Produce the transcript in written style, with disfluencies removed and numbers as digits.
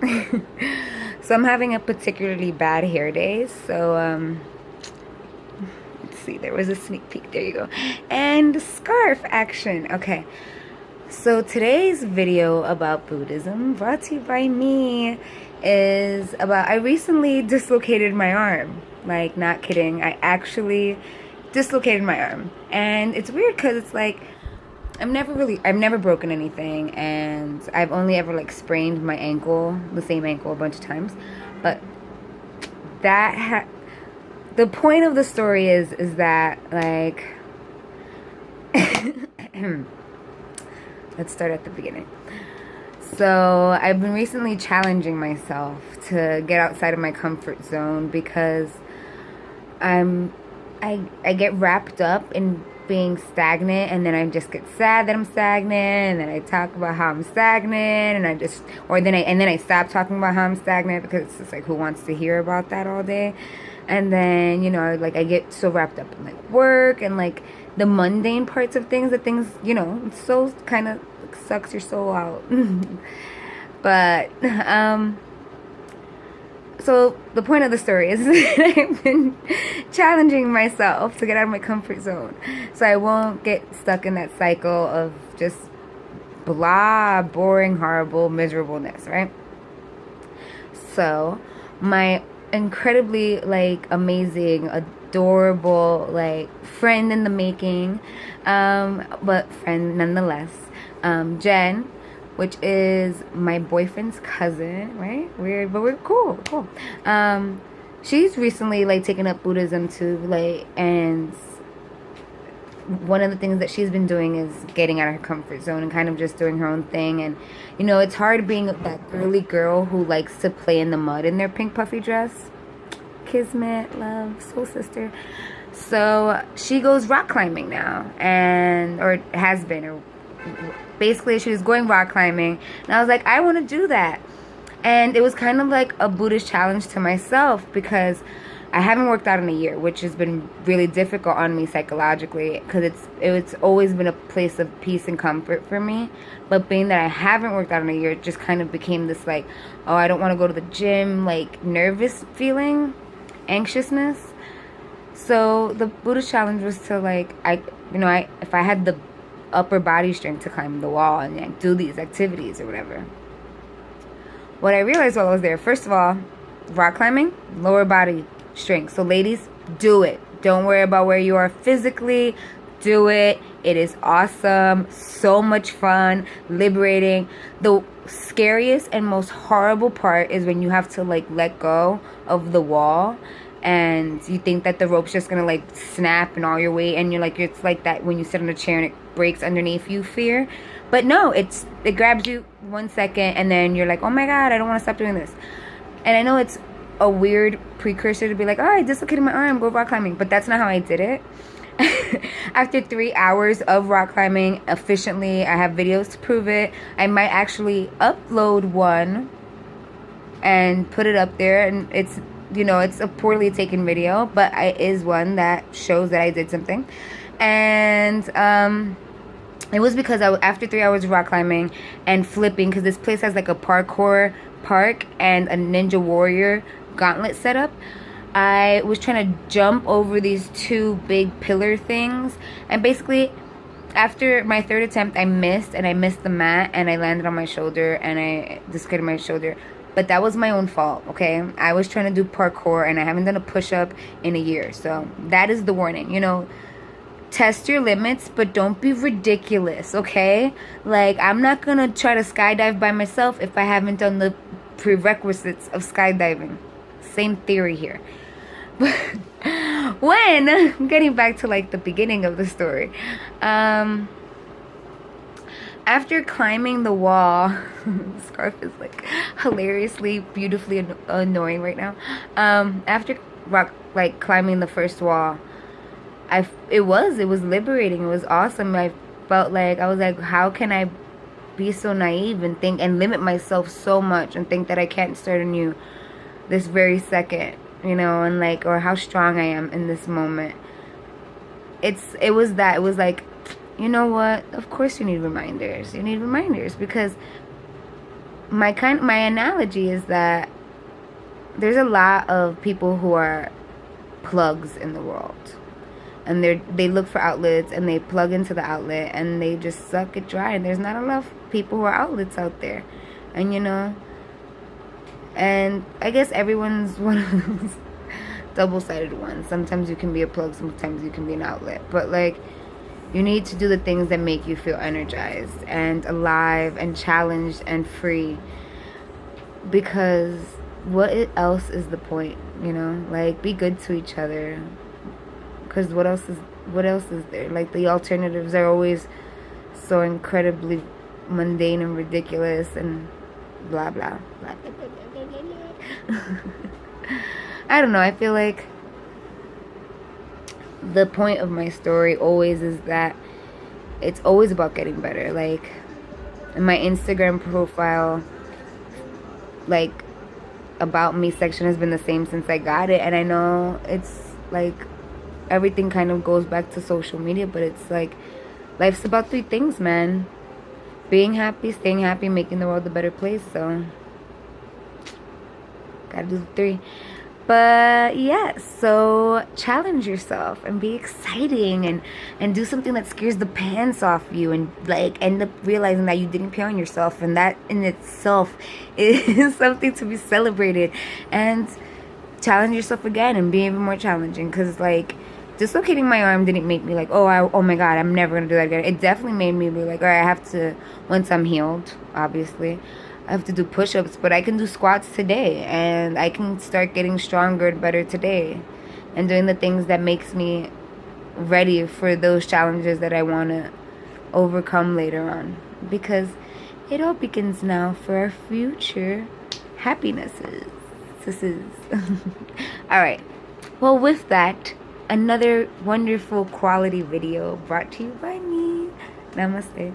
So I'm having a particularly bad hair day. So let's see, there was a sneak peek. There you go. And scarf action. Okay. So today's video about Buddhism, brought to you by me, is about, I recently dislocated my arm. Like, not kidding. I actually dislocated my arm. And it's weird because it's like, I've never broken anything, and I've only ever like sprained my ankle, the same ankle, a bunch of times. But the point of the story is that, like, let's start at the beginning. So I've been recently challenging myself to get outside of my comfort zone because I get wrapped up in being stagnant, and then I just get sad that I'm stagnant, and then I talk about how I'm stagnant, and then I stop talking about how I'm stagnant because it's just like, who wants to hear about that all day? And then, like, I get so wrapped up in like work and like the mundane parts of things, it's so kind of sucks your soul out. But so the point of the story is that I've been challenging myself to get out of my comfort zone so I won't get stuck in that cycle of just blah, boring, horrible, miserableness, right? So my incredibly, like, amazing, adorable, like, friend in the making, but friend nonetheless, Jen, which is my boyfriend's cousin, right? Weird, but we're cool. She's recently, like, taken up Buddhism too, like, and one of the things that she's been doing is getting out of her comfort zone and kind of just doing her own thing. And, it's hard being that girly girl who likes to play in the mud in their pink puffy dress. Kismet, love, soul sister. So she goes rock climbing now, or has been, or basically she was going rock climbing, and I was like, I want to do that. And it was kind of like a Buddhist challenge to myself because I haven't worked out in a year, which has been really difficult on me psychologically because it's always been a place of peace and comfort for me. But being that I haven't worked out in a year, it just kind of became this like, oh, I don't want to go to the gym, like, nervous feeling, anxiousness. So the Buddhist challenge was to, like, if I had the upper body strength to climb the wall and, like, do these activities or whatever. What I realized while I was there, first of all, rock climbing, lower body strength. So ladies, do it. Don't worry about where you are physically. Do it. It is awesome. So much fun. Liberating. The scariest and most horrible part is when you have to, like, let go of the wall and you think that the rope's just gonna, like, snap and all your weight, and you're like, it's like that when you sit on a chair and it breaks underneath you fear. But no, it grabs you 1 second and then you're like, oh my god, I don't want to stop doing this. And I know it's a weird precursor to be like, oh, I dislocated my arm, go rock climbing, but that's not how I did it. After 3 hours of rock climbing efficiently, I have videos to prove it. I might actually upload one and put it up there, and it's a poorly taken video, but it is one that shows that I did something. And it was because after 3 hours of rock climbing and flipping, because this place has like a parkour park and a ninja warrior gauntlet set up, I was trying to jump over these two big pillar things, and basically after my third attempt I missed the mat, and I landed on my shoulder and I dislocated my shoulder. But that was my own fault, okay? I was trying to do parkour and I haven't done a push-up in a year. So that is the warning, test your limits, but don't be ridiculous, okay? Like, I'm not gonna try to skydive by myself if I haven't done the prerequisites of skydiving. Same theory here. But getting back to, like, the beginning of the story, after climbing the wall, scarf is, like, hilariously, beautifully annoying right now. After climbing the first wall, it was liberating. It was awesome. I felt like, I was like, how can I be so naive and think and limit myself so much and think that I can't start anew this very second, and, like, or how strong I am in this moment. It was like, you know what? Of course you need reminders. You need reminders because my analogy is that there's a lot of people who are plugs in the world, and they look for outlets, and they plug into the outlet, and they just suck it dry, and there's not enough people who are outlets out there. And and I guess everyone's one of those double-sided ones. Sometimes you can be a plug, sometimes you can be an outlet, but like, you need to do the things that make you feel energized and alive and challenged and free, because what else is the point? Like, be good to each other, because what else is there? Like, the alternatives are always so incredibly mundane and ridiculous and blah blah blah, blah, blah, blah, blah, blah. I don't know, I feel like the point of my story always is that it's always about getting better. Like, in my Instagram profile, like, about me section has been the same since I got it, and I know it's like everything kind of goes back to social media, but it's like, life's about 3 things, man: being happy, staying happy, making the world a better place. So gotta do the 3. But yeah, so challenge yourself and be exciting, and do something that scares the pants off you, and like end up realizing that you didn't pee on yourself, and that in itself is something to be celebrated. And challenge yourself again and be even more challenging, because like, dislocating my arm didn't make me like, oh my god, I'm never gonna do that again. It definitely made me be like, all right, I have to, once I'm healed, obviously, I have to do push-ups, but I can do squats today, and I can start getting stronger and better today, and doing the things that makes me ready for those challenges that I want to overcome later on, because it all begins now for our future happinesses. All right, well, with that, another wonderful quality video brought to you by me. Namaste.